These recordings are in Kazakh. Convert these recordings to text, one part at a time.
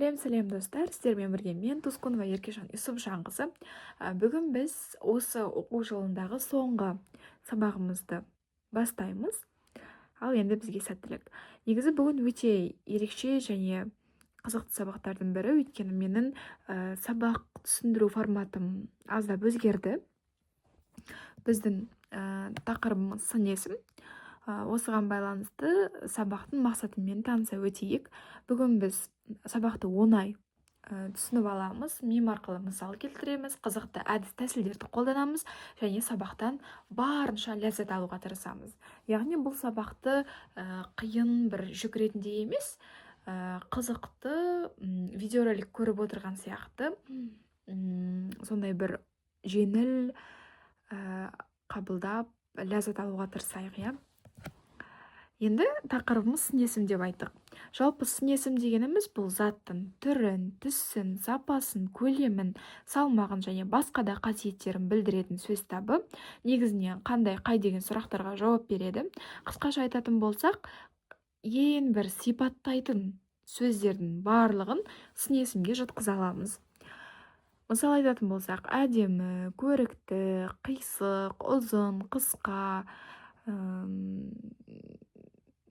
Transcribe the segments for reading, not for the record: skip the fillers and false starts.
Сәлем достар, сіздермен бірге мен Тускунова Еркежан Юсупжанқызы. Бүгін біз осы оқу жылындағы соңғы сабағымызды бастаймыз. Ал енді бізге сәттілік. Негізі бүгін өте ерекше және қызықты сабақтардың бірі, өйткені менің сабақ түсіндіру форматым аздап өзгерді. Біздің тақырыбымыз сын есім. Осыған байланысты сабақтың мақсатымен таныса өтейік. Бүгін біз сабақты оңай түсініп аламыз, мем арқылы мысал келтіреміз, қызықты әдіс тәсілдерді қолданамыз және сабақтан барынша ләззат алуға тырысамыз. Яғни бұл сабақты қиын бір жүк ретінде емес, қызықты видеоролик көріп отырған сияқты сондай бір жеңіл қабылдап ләззат алуға тырысайық, иә. Енді тақырыбымыз сын есім деп айттық. Жалпы сын есім дегеніміз бұл заттың түрін, түсін, сапасын, көлемін, салмағын және басқа да қасиеттерін білдіретін сөз табы. Негізінен қандай, қай деген сұрақтарға жауап береді. Қысқаша айтатын болсақ, ең бір сипаттайтын сөздердің барлығын сын есімге жатқыза аламыз. Мысал айтатын болсақ, әдемі, көрікті, қисық, ұзын, қысқа,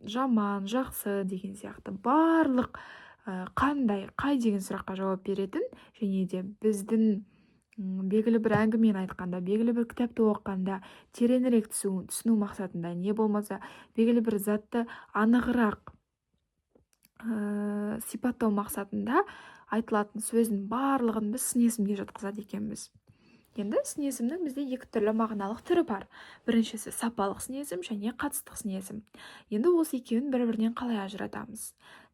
жаман, жақсы деген сияқты барлық қандай, қай деген сұраққа жауап беретін және де біздің белгілі бір әңгімені айтқанда, белгілі бір кітапты оқығанда тереңірек түсіну мақсатында, не болмаса белгілі бір затты анығырақ сипаттау мақсатында айтылатын сөздің барлығын біз сын есімге жатқызады екенбіз. Енді сын есімнің бізде екі түрлі мағыналық түрі бар. Біріншісі сапалық сын есім және қатыстық сын есім. Енді осы екеуін бір-бірінен қалай ажыратамыз?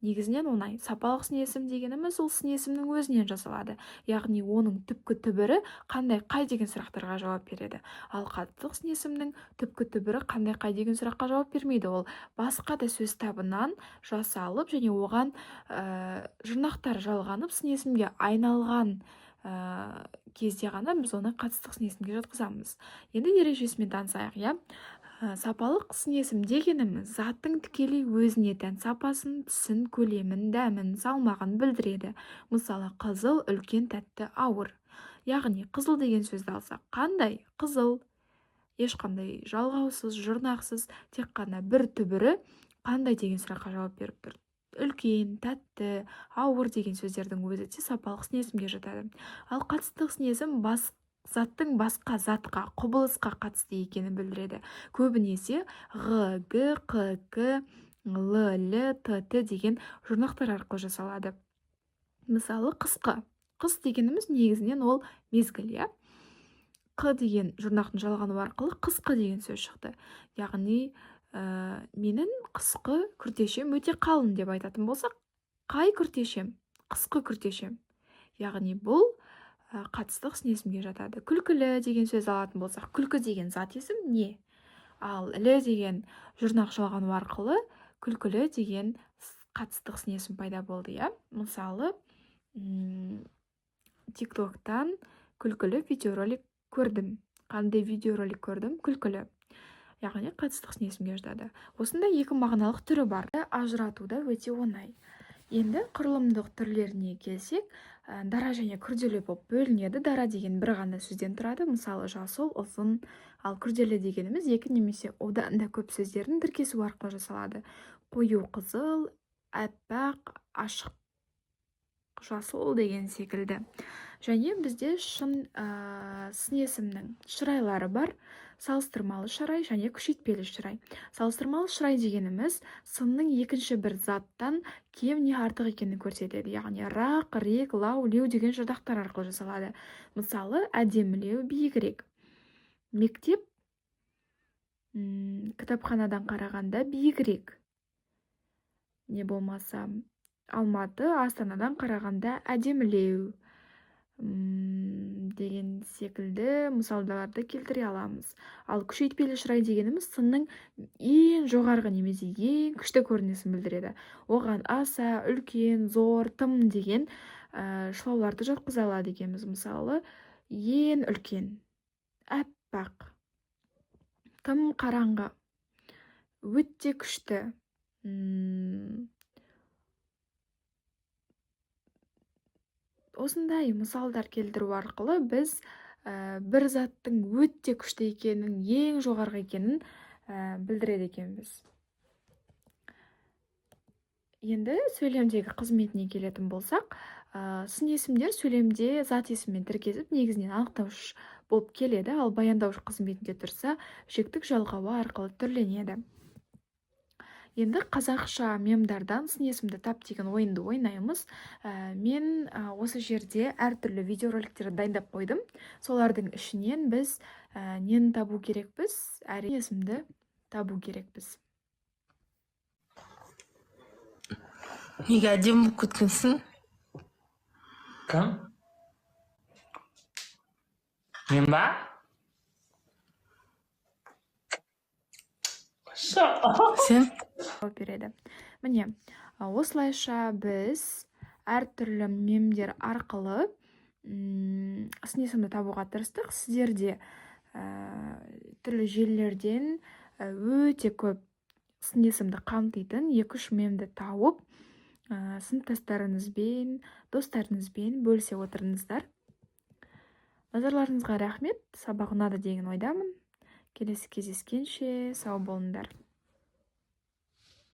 Негізінен оңай. Сапалық сын есім дегеніміз ол сын есімнің өзінен жасалады. Яғни оның түпкі түбірі қандай, қай деген сұрақтарға жауап береді. Ал қатыстық сын есімнің түпкі түбірі қандай, қай деген сұраққа жауап бермейді. Ол басқа да сөз табынан жасалып және оған жұрнақтар жалғанып сын есімге айналған кезде ғана біз оны қатыстық сын есімге жатқызамыз. Енді ережесімен танысайық, иә. Сапалық сын есім дегеніміз заттың тікелей өзіне тән сапасын, түсін, көлемін, дәмін, салмағын білдіреді. Мысалы, қызыл, үлкен, тәтті, ауыр. Яғни қызыл деген сөзді алсақ, қандай? Қызыл. Ешқандай жалғаусыз, жұрнақсыз, тек қана бір түбірі қандай деген сұраққа жауап беріп тұр. Үлкен, тәтті, ауыр деген сөздердің өзі де сапалық сын есімге жатады. Ал қатыстық сын есім заттың басқа затқа, құбылысқа қатысты екенін білдіреді. Көбінесе Г, Г, Қ, К, Л, Л, Т, Т деген жұрнақтар арқылы жасалады. Мысалы, қысқы. Қыс дегеніміз негізінен ол мезгіл, иә. Қ деген жұрнақтың жалғану арқылы қысқы деген сөз шықты. Яғни менің қысқы күртешем өте қалың деп айтатын болсақ, қай күртешем? Қысқы күртешем. Яғни бұл қатыстық сын есімге жатады. Күлкілі деген сөз алатын болсақ, күлкі деген зат есім не? Ал лі деген жұрнақ жалғану арқылы күлкілі деген қатыстық сын есім пайда болды, иә. Мысалы, тиктоктан күлкілі видеоролик көрдім. Қандай видеоролик көрдім? Күлкілі. Яғни қатыстық сын есімге жатады. Осында екі мағыналық түрі бар. Ажыратуда өте оңай. Енді құрылымдық түрлеріне келсек, дара және күрделі болып бөлінеді. Дара деген бір ғана сөзден тұрады. Мысалы, жасыл, ұзын, ал күрделі дегеніміз екі немесе одан да көп сөздердің тіркесу арқылы жасалады. Қою қызыл, әппақ, ашық жасыл деген секілді. Және бізде сын есімнің шырайлары бар. Салыстырмалы шырай және күшейтпелі шырай. Салыстырмалы шырай дегеніміз сынның екінші бір заттан кем не артық екенін көрсетеді. Яғни рақ, рек, лау, леу деген жұрнақтар арқылы жасалады. Мысалы, әдемілеу, биігірек. Мектеп кітапханадан қарағанда биігірек. Не болмаса, Алматы Астанадан қарағанда әдемілеу деген секілді мысалдарды келтіре аламыз. Ал күшейтпелі шырай дегеніміз сынның ең жоғарғы немесе ең күшті көрінісін білдіреді. Оған аса, үлкен, зор, тым деген шылауларды жатқыза алады екенбіз. Мысалы, ең үлкен, әппақ, тым қараңғы, өте күшті, осындай мысалдар келтіру арқылы біз бір заттың өте күшті екенін, ең жоғарғы екенін білдіреді екенбіз. Енді сөйлемдегі қызметіне келетін болсақ, сын есімдер сөйлемде зат есіммен тіркесіп, негізінен анықтауыш болып келеді, ал баяндауыш қызметінде тұрса, жіктік жалғауы арқылы түрленеді. Енді қазақша мемдардан сын есімді тап деген ойынды ойнаймыз. Мен осы жерде әртүрлі видеороликтерді дайындап қойдым. Солардың ішінен біз нені табу керекпіз? Әрине есімді табу керекпіз. Неге әдемі болып кеткенсің? Кім? Мен ба? Сен? Жауап береді. Міне, осылайша біз әртүрлі мемдер арқылы сын есімді табуға тырыстық. Сіздер де түрлі желілерден өте көп сын есімді қамтитын 2-3 мемді тауып, сыныптастарыңызбен, достарыңызбен бөлісе отырыңыздар. Назарларыңызға рахмет. Сабақ ұнады деген ойдамын. Келесі кездескенше сау болыңдар.